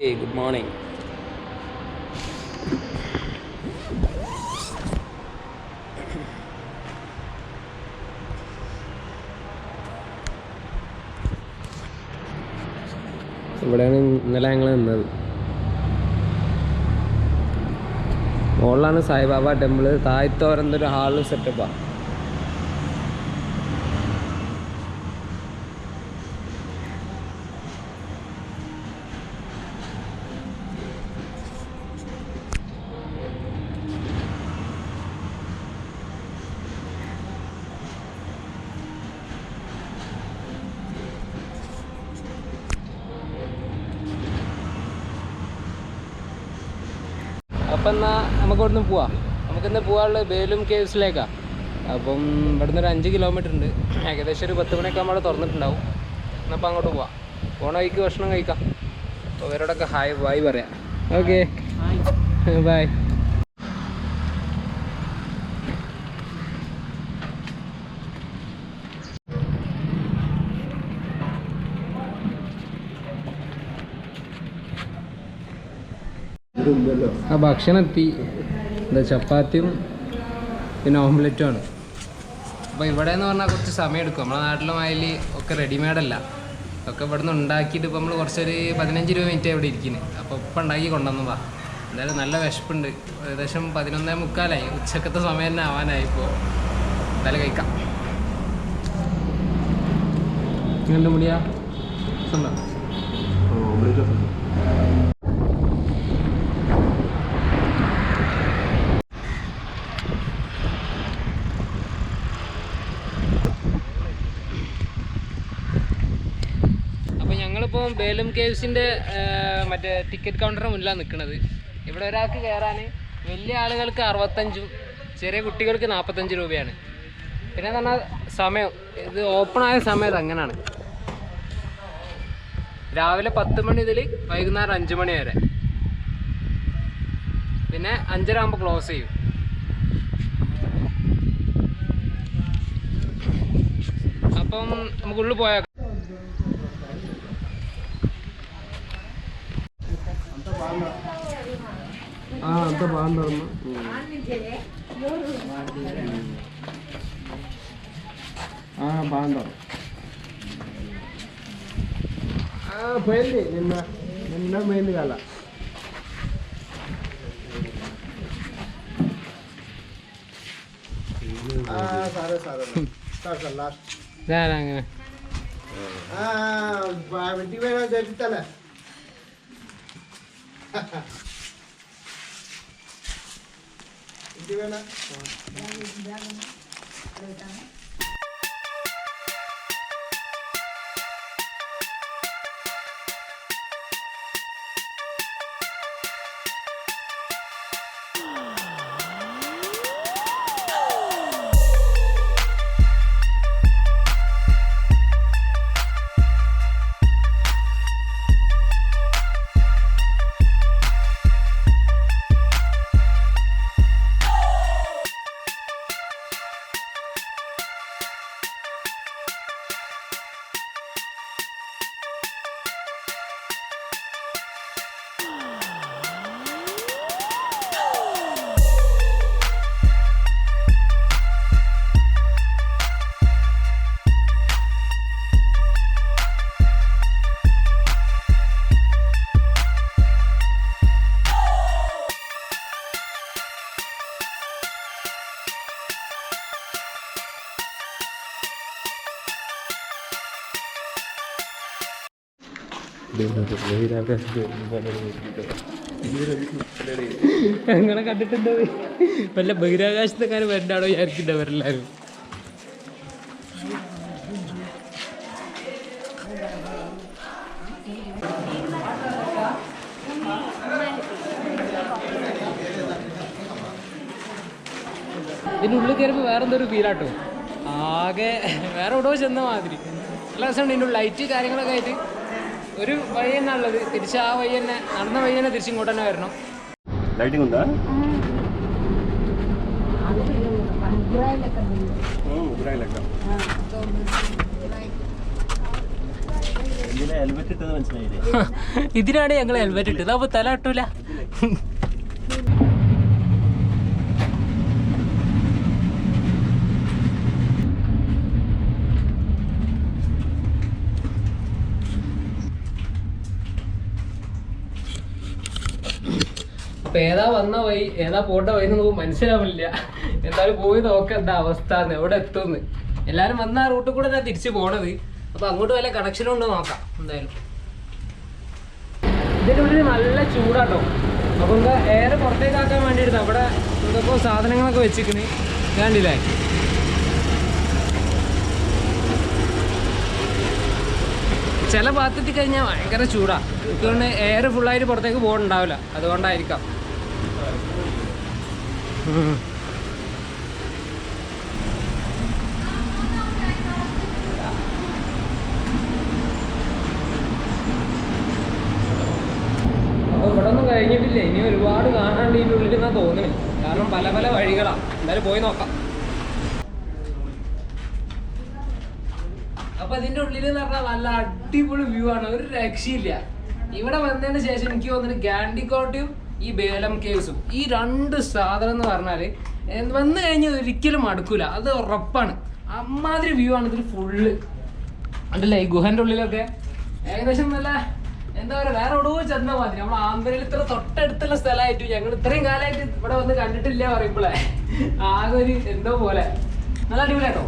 Hey, good morning. ഇവിടെയാണ് ഇന്നലെ ഞങ്ങൾ നിന്നത്. മുകളിലാണ് സായിബാബ ടെമ്പിള്, താഴത്തോരെന്തൊരു ഹാള് സെറ്റപ്പാണ്. അപ്പം എന്നാൽ നമുക്ക് ഇവിടുന്ന് പോവാം. നമുക്കിന്ന് പോകാനുള്ളത് ബേലും കേവ്സിലേക്കാണ്. അപ്പം ഇവിടുന്ന് ഒരു 5 കിലോമീറ്റർ ഉണ്ട്. ഏകദേശം ഒരു 10 മണിയൊക്കെ നമ്മൾ തുറന്നിട്ടുണ്ടാവും. എന്നപ്പോൾ അങ്ങോട്ട് പോവാം. പോണ വഴിക്ക് ഭക്ഷണം കഴിക്കാം. അപ്പോൾ ഇവരോടൊക്കെ ഹായ് ബായ് പറയാം. Okay bye. ആ ഭക്ഷണം എത്തി. എന്താ ചപ്പാത്തിയും പിന്നെ ഓംലെറ്റുമാണ്. അപ്പോൾ ഇവിടെ എന്ന് പറഞ്ഞാൽ കുറച്ച് സമയം എടുക്കും. നമ്മളെ നാട്ടിലും അതിൽ ഒക്കെ റെഡിമെയ്ഡല്ല, ഒക്കെ ഇവിടെ നിന്ന് ഉണ്ടാക്കിയിട്ട് ഇപ്പോൾ നമ്മൾ കുറച്ചൊരു 15-20 മിനിറ്റ് ഇവിടെ ഇരിക്കുന്നത്. അപ്പോൾ ഇപ്പം ഉണ്ടാക്കി കൊണ്ടുവന്നതാ. എന്തായാലും നല്ല വിശപ്പുണ്ട്. ഏകദേശം 11:45 ഉച്ചക്കത്തെ സമയം തന്നെ ആവാനായി. ഇപ്പോൾ എന്തായാലും കഴിക്കാം. എങ്ങനെയുണ്ട് മുടിയാ? ഉണ്ടോ? ഞങ്ങളിപ്പോൾ ബേലം കേവ്സിൻ്റെ മറ്റേ ടിക്കറ്റ് കൗണ്ടറിന് മുന്നിലാണ് നിൽക്കുന്നത്. ഇവിടെ ഒരാൾക്ക് കയറാൻ വലിയ ആളുകൾക്ക് 65, ചെറിയ കുട്ടികൾക്ക് 45 രൂപയാണ്. പിന്നെ പറഞ്ഞാൽ സമയം, ഇത് ഓപ്പണായ സമയത്ത് അങ്ങനെയാണ്. രാവിലെ 10 മണി മുതൽ വൈകുന്നേരം 5 മണി വരെ. പിന്നെ 5:30 ആകുമ്പോൾ ക്ലോസ് ചെയ്യും. അപ്പം നമുക്കുള്ളിൽ പോയാൽ అంత బాగుందమ్మా. బాగుంటారు. పోయింది నిన్న పోయింది కదా. సరే సరే సార్ సార్ లాస్ట్ ఇంటికి పోయినా చెప్తాలే. ఇంటివేనా ഞങ്ങളെ കണ്ടിട്ടുണ്ടോ? വല്ല ബഹിരാകാശത്തെക്കാരും വരണ്ടാണോ വിചാരിക്കണ്ടവരെല്ലാരും. ഇതിനുള്ളിൽ കയറുമ്പോൾ വേറെ എന്തൊരു ഫീലാട്ടോ. ആകെ വേറെ എവിടെയോ ചെന്ന മാതിരി. നല്ല രസമുണ്ട്. ഇതിൻ്റെ ലൈറ്റ് കാര്യങ്ങളൊക്കെ ആയിട്ട് ഒരു വഴി തന്നെ ഉള്ളത്. തിരിച്ച് ആ വഴി തന്നെ, നടന്ന വഴി തന്നെ തിരിച്ച് ഇങ്ങോട്ട് തന്നെ വരണം. లైటింగ్ ఉందా? ഇതിനാണ് ഞങ്ങൾ ഹെൽമെറ്റ് ഇട്ടത്, അപ്പൊ തല ഇട്ടൂല. അപ്പൊ ഏതാ വന്ന വഴി ഏതാ പോട്ട വഴി നമുക്ക് മനസ്സിലാവില്ല. എന്തായാലും പോയി നോക്കാം എന്താ അവസ്ഥ, എവിടെ എത്തുമെന്ന്. എല്ലാരും വന്ന ആ റൂട്ടിൽ കൂടെ ഞാൻ തിരിച്ചു പോണത്. അപ്പൊ അങ്ങോട്ട് വല്ല കണക്ഷനും ഉണ്ടോ നോക്കാം എന്തായാലും. ഇതിൻ്റെ ഉള്ളിൽ നല്ല ചൂടാട്ടോ. അപ്പൊ എന്താ എയർ പുറത്തേക്കാക്കാൻ വേണ്ടിയിട്ട് അവിടെ എന്തൊക്കെ സാധനങ്ങളൊക്കെ വെച്ചിരിക്കണ് കണ്ടില്ലേ. ചില ഭാഗത്തെത്തി കഴിഞ്ഞാൽ ഭയങ്കര ചൂടാ. അതുകൊണ്ട് എയർ ഫുള്ളായിട്ട് പുറത്തേക്ക് പോകണ്ടാവില്ല, അതുകൊണ്ടായിരിക്കാം. അപ്പോൾ ഇവിടെ ഒന്നും കഴിഞ്ഞിട്ടില്ല, ഇനി ഒരുപാട് കാണാണ്ട് ഇതിൻ്റെ ഉള്ളിൽ എന്നാ തോന്നുന്നത്. കാരണം പല പല വഴികളാണ്. എന്തായാലും പോയി നോക്കാം. അപ്പൊ ഇതിന്റെ ഉള്ളിൽ എന്ന് പറഞ്ഞാൽ നല്ല അടിപൊളി വ്യൂ ആണ്, ഒരു രക്ഷയില്ല. ഇവിടെ വന്നതിന് ശേഷം എനിക്ക് തോന്നുന്നത് ഗാൻഡിക്കോട്ടയും ഈ ബേലം കേവ്സും, ഈ രണ്ട് സാധനം എന്ന് പറഞ്ഞാല് വന്നു കഴിഞ്ഞാൽ ഒരിക്കലും മടുക്കൂല, അത് ഉറപ്പാണ്. അമ്മാതിരി വ്യൂ ആണ് ഇതിൽ ഫുള്ള്. ഉണ്ടല്ലേ ഈ ഗുഹന്റെ ഉള്ളിലൊക്കെ ഏകദേശം നല്ല എന്താ പറയുക, വേറെ എവിടെയോ ചെന്ന മാതിരി. നമ്മൾ ആന്ധ്രയിൽ ഇത്ര തൊട്ടടുത്തുള്ള സ്ഥലമായിട്ട് ഞങ്ങൾ ഇത്രയും കാലമായിട്ട് ഇവിടെ വന്ന് കണ്ടിട്ടില്ല പറയുമ്പോളേ ആകെ ഒരു എന്തോ പോലെ. നല്ല അടിപൊളിയാട്ടോ.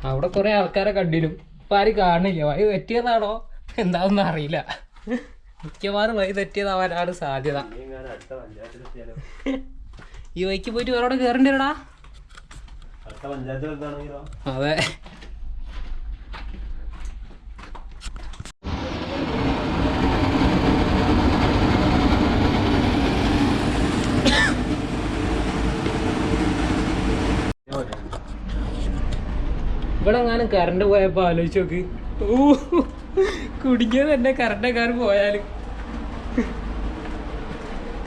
അവിടെ കുറെ ആൾക്കാരെ കണ്ടിരും, ഇപ്പൊ ആരും കാണില്ല. വഴി തെറ്റിയതാണോ എന്താണെന്ന് അറിയില്ല. മിക്കവാറും വഴി തെറ്റിയതാവാനാണ് സാധ്യത. ഈ വഴിക്ക് പോയിട്ട് വേറെ കേറേണ്ടി വരടാ. അതെ. ഇവിടെ എങ്ങാനും കറണ്ട് പോയപ്പോ ആലോചിച്ച് നോക്ക്. കുടുങ്ങിയത് തന്നെ കറണ്ടക്കാർ പോയാലും.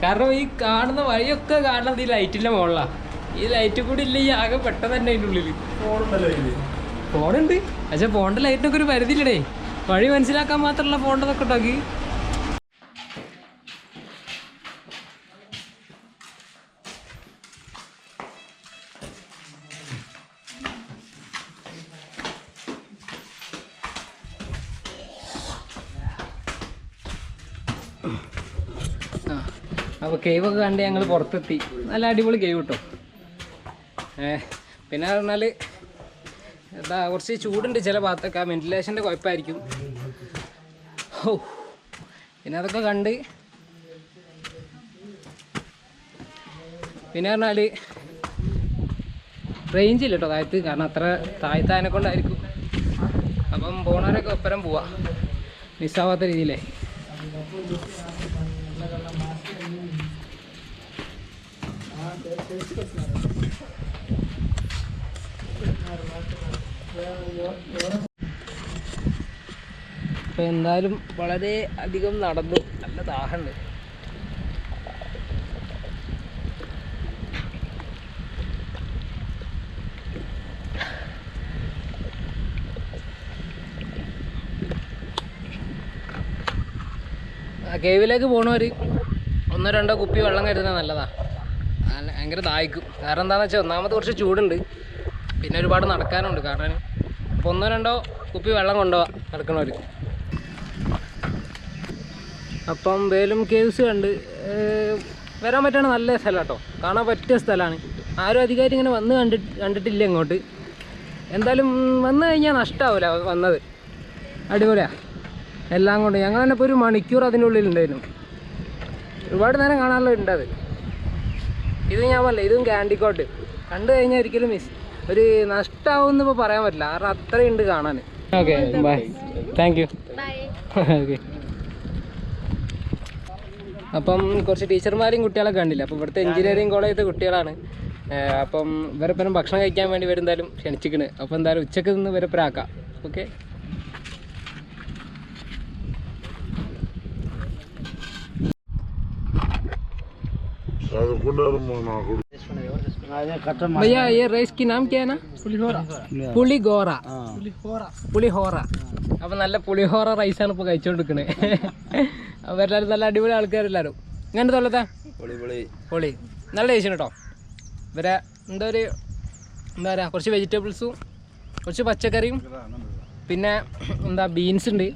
കാരണം ഈ കാണുന്ന വഴിയൊക്കെ കാണുന്നത് ഈ ലൈറ്റിന്റെ മുകളിലാ. ഈ ലൈറ്റ് കൂടി ഇല്ല, ഈ ആകെ പെട്ടെന്ന് തന്നെ അതിൻ്റെ ഉള്ളില് ഫോണുണ്ട്. പക്ഷെ ഫോണിന്റെ ലൈറ്റിനൊക്കെ ഒരു പരിധിയില്ലടേ. വഴി മനസ്സിലാക്കാൻ മാത്രമുള്ള ഫോണിനൊക്കെ ഉണ്ടാക്കി. അപ്പോൾ കേവൊക്കെ കണ്ട് ഞങ്ങൾ പുറത്തെത്തി. നല്ല അടിപൊളി കേവ് കിട്ടും. പിന്നെ പറഞ്ഞാൽ എന്താ കുറച്ച് ചൂടുണ്ട് ചില ഭാഗത്തൊക്കെ, വെന്റിലേഷൻ്റെ കുഴപ്പമായിരിക്കും. ഓ പിന്നെ അതൊക്കെ കണ്ട് പിന്നെ പറഞ്ഞാൽ റേഞ്ച് ഇല്ല കേട്ടോ താഴത്ത്, കാരണം അത്ര താഴത്താനെ കൊണ്ടായിരിക്കും. അപ്പം പോണവരൊക്കെ ഒപ്പരം പോവാം, മിസ്സാവാത്ത രീതിയിലേ. അപ്പോൾ എന്തായാലും വളരെ അധികം നടന്നു, നല്ല ദാഹമുണ്ട്. കേവിലേക്ക് പോണവർ 1-2 കുപ്പി വെള്ളം കരുതുന്നത് നല്ലതാണ്. ഭയങ്കര ദാഹിക്കും. കാരണം എന്താണെന്ന് വെച്ചാൽ ഒന്നാമത് കുറച്ച് ചൂടുണ്ട്, പിന്നെ ഒരുപാട് നടക്കാനുണ്ട് കാരണം. അപ്പോൾ 1-2 കുപ്പി വെള്ളം കൊണ്ടുപോകാം നടക്കുന്നവർ. അപ്പം ബേലം കേവ്സ് കണ്ട് വരാൻ പറ്റുന്ന നല്ല സ്ഥലം കേട്ടോ, കാണാൻ പറ്റിയ സ്ഥലമാണ്. ആരും അധികമായിട്ട് ഇങ്ങനെ വന്ന് കണ്ടിട്ടില്ല ഇങ്ങോട്ട്. എന്തായാലും വന്നു കഴിഞ്ഞാൽ നഷ്ടമാവില്ല വന്നത്. അടിപൊളിയാണ് എല്ലാം കൊണ്ട്. ഞങ്ങൾ തന്നെ ഇപ്പോൾ 1 മണിക്കൂർ അതിൻ്റെ ഉള്ളിലുണ്ടായിരുന്നു. ഒരുപാട് നേരം കാണാനുള്ള ഉണ്ട് അത്. ഇത് ഞാൻ പറഞ്ഞില്ല, ഇതും ഗാൻഡിക്കോട്ട് കണ്ടു കഴിഞ്ഞാൽ ഒരിക്കലും ഒരു നഷ്ടമാവുമെന്ന് ഇപ്പോൾ പറയാൻ പറ്റില്ല, കാരണം അത്രയുണ്ട് കാണാൻ. Okay bye, thank you. Okay. അപ്പം കുറച്ച് ടീച്ചർമാരെയും കുട്ടികളൊക്കെ കണ്ടില്ല. അപ്പോൾ ഇവിടുത്തെ എഞ്ചിനീയറിംഗ് കോളേജിലത്തെ കുട്ടികളാണ്. അപ്പം ഇവരെപ്പം ഭക്ഷണം കഴിക്കാൻ വേണ്ടി വരുന്നാലും ക്ഷണിച്ചിക്കണ്. അപ്പോൾ എന്തായാലും ഉച്ചക്ക് നിന്ന് ഇവരെപ്പരാക്കാം. ഓക്കെ, भैया ये राइस की नाम क्या है ना? പുളിഗോറ. അപ്പം നല്ല പുളിഹോറ റൈസാണ് ഇപ്പോൾ കഴിച്ചുകൊണ്ടിരിക്കുന്നത്. അപ്പോൾ എല്ലാവരും നല്ല അടിപൊളി ആൾക്കാരെല്ലാവരും. ഇങ്ങനത്തെ തൊള്ളത്താ പൊളി നല്ല ടേസ്റ്റ് കേട്ടോ. ഇവരെ എന്താ പറയുക, കുറച്ച് വെജിറ്റബിൾസും കുറച്ച് പച്ചക്കറിയും പിന്നെ എന്താ ബീൻസ് ഉണ്ട്,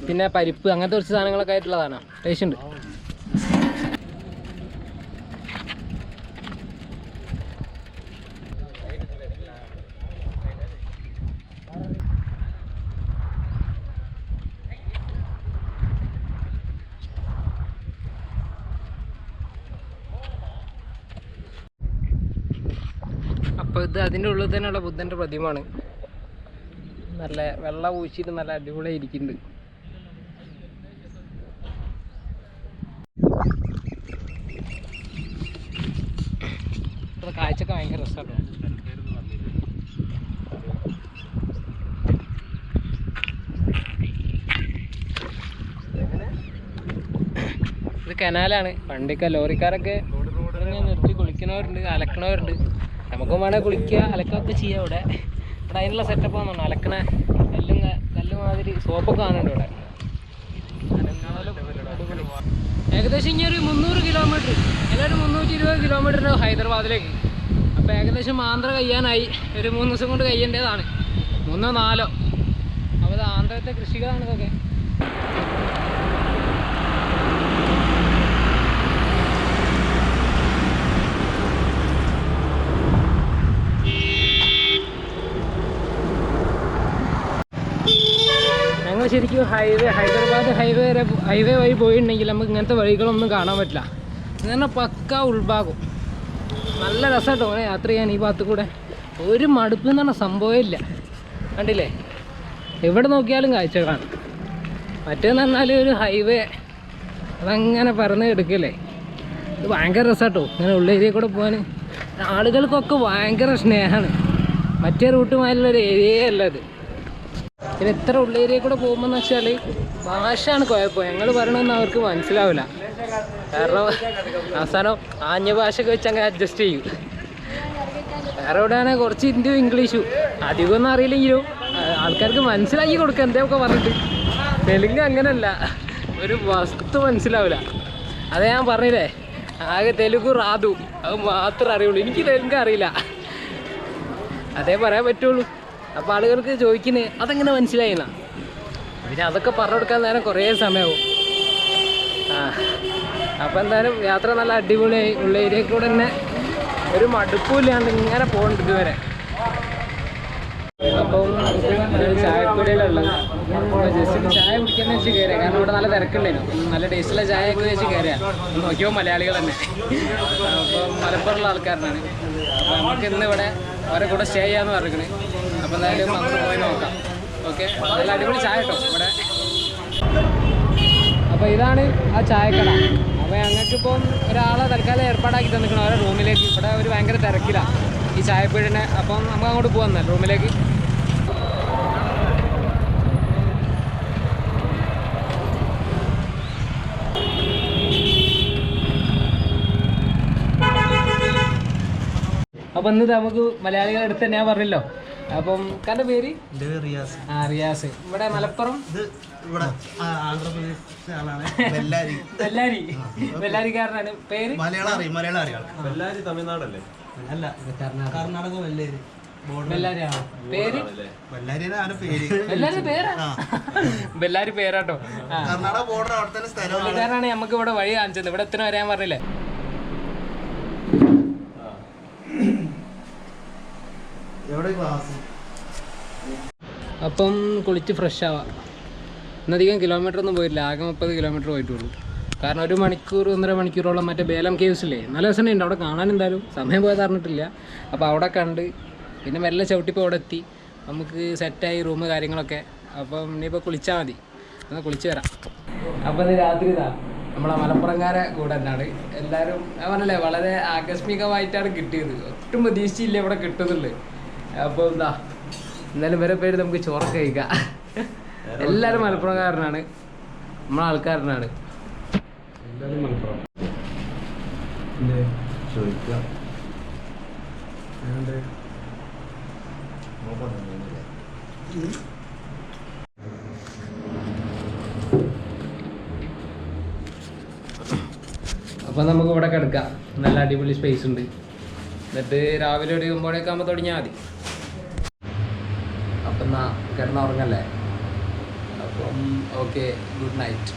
പിന്നെ പരിപ്പ്, അങ്ങനത്തെ കുറച്ച് സാധനങ്ങളൊക്കെ ആയിട്ടുള്ളതാണ്. ടേസ്റ്റ് ഉണ്ട്. അപ്പോൾ ഇത് അതിൻ്റെ ഉള്ളിൽ തന്നെയുള്ള ബുദ്ധൻ്റെ പ്രതിമയാണ്. നല്ല വെള്ളം ഊച്ചിട്ട് നല്ല അടിപൊളിയായി ഇരിക്കുന്നുണ്ട്. ഇവിടെ കാഴ്ചയൊക്കെ ഭയങ്കര രസമാണ്. ഇത് കനാലാണ്. പണ്ടൊക്കെ ലോറിക്കാരൊക്കെ നിർത്തി കുളിക്കുന്നവരുണ്ട്, അലക്കണവരുണ്ട്. നമുക്കും വേണേൽ കുളിക്കുക അലക്കുകയൊക്കെ ചെയ്യാം. ഇവിടെ അതിനുള്ള സെറ്റപ്പാന്ന് തോന്നുന്നു. അലക്കണ കല്ല് മാതിരി സോപ്പൊക്കെ കാണുന്നുണ്ട് ഇവിടെ. ഏകദേശം ഇനി ഒരു 300 കിലോമീറ്റർ, എല്ലാവരും 320 കിലോമീറ്റർ ഹൈദരാബാദിലേക്ക്. അപ്പോൾ ഏകദേശം ആന്ധ്ര കഴിയാനായി. ഒരു 3 ദിവസം കൊണ്ട് കഴിയേണ്ടതാണ്, 3-4. അപ്പോൾ ആന്ധ്രത്തെ കൃഷികളാണ് ഇതൊക്കെ. ഞങ്ങൾ ശരിക്കും ഹൈദരാബാദ് ഹൈവേ വഴി പോയിട്ടുണ്ടെങ്കിൽ നമുക്ക് ഇങ്ങനത്തെ വഴികളൊന്നും കാണാൻ പറ്റില്ല. ഇങ്ങനെ പക്ക ഉൾഭാഗം നല്ല രസമാട്ടോ അങ്ങനെ യാത്ര ചെയ്യാൻ. ഈ ഭാഗത്ത് കൂടെ ഒരു മടുപ്പ് എന്ന് പറഞ്ഞ സംഭവമില്ല. കണ്ടില്ലേ, എവിടെ നോക്കിയാലും കാഴ്ചകളാണ്. മറ്റേന്ന് പറഞ്ഞാൽ ഒരു ഹൈവേ അതങ്ങനെ പറന്ന് കിടക്കില്ലേ. ഇത് ഭയങ്കര രസമാട്ടോ ഇങ്ങനെ ഉള്ള ഏരിയ കൂടെ പോകാൻ. ആളുകൾക്കൊക്കെ ഭയങ്കര സ്നേഹമാണ്. മറ്റേ റൂട്ടുമായിട്ടുള്ളൊരു ഏരിയയേ അല്ല ഇത്. പിന്നെ ഇത്ര ഉള്ള ഏരിയ കൂടെ പോകുമ്പോൾ വെച്ചാൽ ഭാഷയാണ് കുഴപ്പം. ഞങ്ങൾ പറയണമെന്ന് അവർക്ക് മനസ്സിലാവില്ല. കാരണം അവസാനം ആഞ്ഞ ഭാഷയൊക്കെ വെച്ച് അങ്ങനെ അഡ്ജസ്റ്റ് ചെയ്യും. വേറെ എവിടെയാണെങ്കിൽ കുറച്ച് ഹിന്ദിയും ഇംഗ്ലീഷും അധികമൊന്നും അറിയില്ലെങ്കിലും ആൾക്കാർക്ക് മനസ്സിലാക്കി കൊടുക്കുക എന്തൊക്കെ പറഞ്ഞിട്ട്. തെലുങ്ക് അങ്ങനെയല്ല, ഒരു വസ്തു മനസ്സിലാവില്ല. അതേ ഞാൻ പറഞ്ഞില്ലേ, ആകെ തെലുങ്ക് റാദു അത് മാത്രമേ അറിയുള്ളൂ. എനിക്ക് തെലുങ്ക് അറിയില്ല, അതേ പറയാൻ പറ്റുള്ളൂ. അപ്പോൾ ആളുകൾക്ക് ചോദിക്കുന്നത് അതെങ്ങനെ മനസ്സിലായിന്നാ. പിന്നെ അതൊക്കെ പറഞ്ഞു കൊടുക്കാൻ നേരം കുറേ സമയമാവും. അപ്പോൾ എന്തായാലും യാത്ര നല്ല അടിപൊളിയായി. ഉള്ള ഏരിയയിൽ കൂടെ തന്നെ ഒരു മടുപ്പില്ലാണ്ട് ഇങ്ങനെ പോകുന്നുണ്ട് ഇതുവരെ. അപ്പം ചായപ്പൊടിയിലുള്ളത് ജസ്റ്റ് ചായ കുടിക്കാന്ന് വെച്ച് കയറിയ, കാരണം ഇവിടെ നല്ല തിരക്കുണ്ടായിരുന്നു. നല്ല ടേസ്റ്റുള്ള ചായയൊക്കെ വെച്ച് കയറിയ നോക്കിയോ മലയാളികൾ തന്നെ. അപ്പം മലപ്പുറമുള്ള ആൾക്കാരനാണ്. അപ്പോൾ നമുക്ക് ഇന്ന് ഇവിടെ അവരെ കൂടെ സ്റ്റേ ചെയ്യാമെന്ന് പറഞ്ഞിരിക്കണേ. അപ്പോൾ എന്തായാലും നമുക്ക് പോയി നോക്കാം. ഓക്കെ, നല്ല അടിപൊളി ചായ കേട്ടോ ഇവിടെ. അപ്പോൾ ഇതാണ് ആ ചായക്കട. അപ്പോൾ ഞങ്ങൾക്കിപ്പം ഒരാളെ തൽക്കാലം ഏർപ്പാടാക്കി തന്നിരിക്കണം അവരെ റൂമിലേക്ക്. ഇവിടെ ഒരു ഭയങ്കര തിരക്കിലാണ് ഈ ചായപ്പീടിനെ. അപ്പം നമുക്ക് അങ്ങോട്ട് പോകാം റൂമിലേക്ക്. അപ്പം ഇന്ന് നമുക്ക് മലയാളികളുടെ അടുത്ത് ഞാൻ പറഞ്ഞല്ലോ. അപ്പം കണ്ട പേര് റിയാസ്. ഇവിടെ മലപ്പുറം വെല്ലാരിക്കാരനാണ്. പേര് വെല്ലാരി തമിഴ്നാടല്ലേ? അല്ല, കർണാടക വെല്ലാരിയാണോ പേര്? ബെല്ലാരി പേരാട്ടോ. പുള്ളിക്കാരനാണ് നമുക്ക് ഇവിടെ വഴി കാണിച്ചത്. ഇവിടെ എത്ര വരാൻ പറഞ്ഞില്ലേ. അപ്പം കുളിച്ച് ഫ്രഷ് ആവാം. ഇന്നധികം കിലോമീറ്റർ ഒന്നും പോയിട്ടില്ല, ആകെ 30 കിലോമീറ്റർ പോയിട്ടുള്ളൂ. കാരണം 1 മണിക്കൂർ 1.5 മണിക്കൂറോളം മറ്റേ ബേലം കേവ്സില്ലേ, നല്ല രസമുണ്ട് അവിടെ കാണാൻ. എന്തായാലും സമയം പോയത് അറിഞ്ഞിട്ടില്ല. അപ്പോൾ അവിടെ കണ്ട് പിന്നെ മെല്ലെ ചവിട്ടിപ്പോൾ അവിടെ എത്തി. നമുക്ക് സെറ്റായി റൂം കാര്യങ്ങളൊക്കെ. അപ്പം ഇനിയിപ്പോൾ കുളിച്ചാൽ മതി, എന്നാൽ കുളിച്ച് വരാം. അപ്പോൾ ഇത് രാത്രി ഇതാ നമ്മളെ മലപ്പുറംകാരെ കൂടെ തന്നെയാണ് എല്ലാവരും. ഞാൻ പറഞ്ഞല്ലേ വളരെ ആകസ്മികമായിട്ടാണ് കിട്ടിയത്. ഒട്ടും പ്രതീക്ഷിച്ചില്ല ഇവിടെ കിട്ടുന്നുള്ളു. അപ്പോൾ എന്താ എന്തായാലും വരെ പേര് നമുക്ക് ചോറൊക്കെ കഴിക്കാം. എല്ലാവരും മലപ്പുറംകാരനാണ്, നമ്മളെ ആൾക്കാരനാണ് എല്ലാവരും മലപ്പുറം. ചോദിക്കാം അപ്പം നമുക്ക് ഇവിടെ കിടക്കാം. നല്ല അടിപൊളി സ്പേസ് ഉണ്ട്. എന്നിട്ട് രാവിലെ ഒരു 9 മണിയൊക്കെ ആകുമ്പോൾ തുടങ്ങിയാൽ മതി. അപ്പം എന്നാ കിടന്നുറങ്ങല്ലേ? അപ്പം ഓക്കെ, ഗുഡ് നൈറ്റ്.